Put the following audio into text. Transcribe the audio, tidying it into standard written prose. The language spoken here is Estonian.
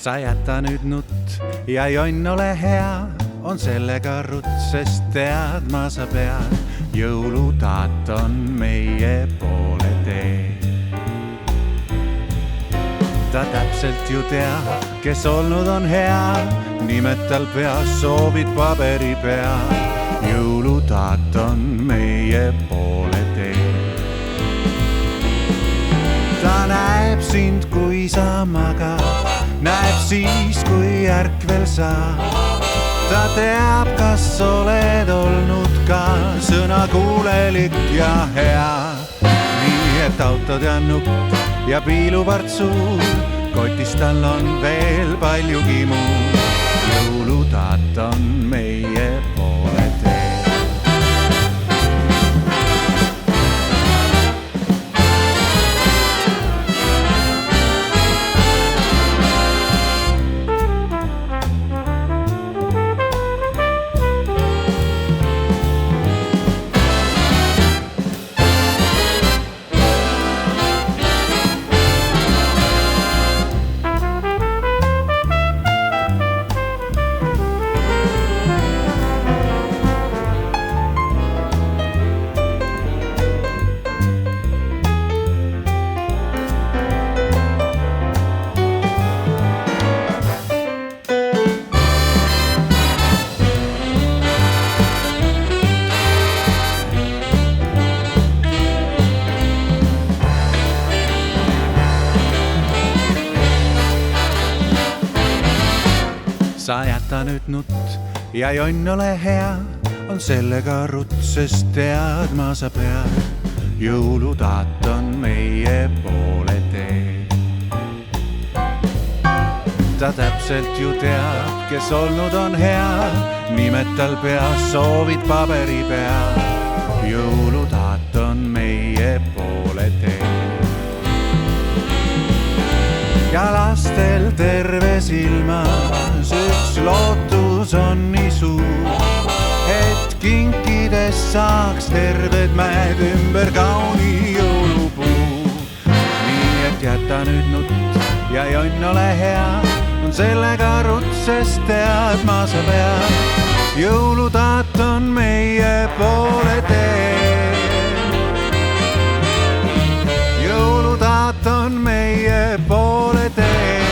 Sa jäta nüüd nutt ja jonn ole hea, on sellega rutt, sest tead ma sa pead. Jõulutaat on meie poole tee. Ta täpselt ju teab, kes olnud on hea, nimed tal peas, soovid paberi peal. Jõulutaat on meie poole tee. Ta näeb sind, kui sa magad, näeb siis, kui ärkvel saab. Ta teab, kas oled olnud ka sõnakuulelik ja hea. Nii et autod ja nupp ja piilupartsuu, kotis tal on veel paljugi muud. Jõulutaat on meie poole tee. Sa jäta nüüd nutt ja jonn ole hea, on sellega rutt, sest tead ma sa pead. Jõulutaat on meie poole tee. Ta täpselt ju teab, kes olnud on hea, nimed tal peas, soovid paberi peal. Jõulutaat on meie poole tee. Ja lastel terves ilmas üks lootus on nii suur, et kinkides saaks terved mäed ümber kauni jõulupuu. Nii et jäta nüüd nutt ja jonn ole hea, on sellega rutt, sest tead ma sa pead. Jõulutaat on meie poole tee. Jõulutaat on meie poole tee.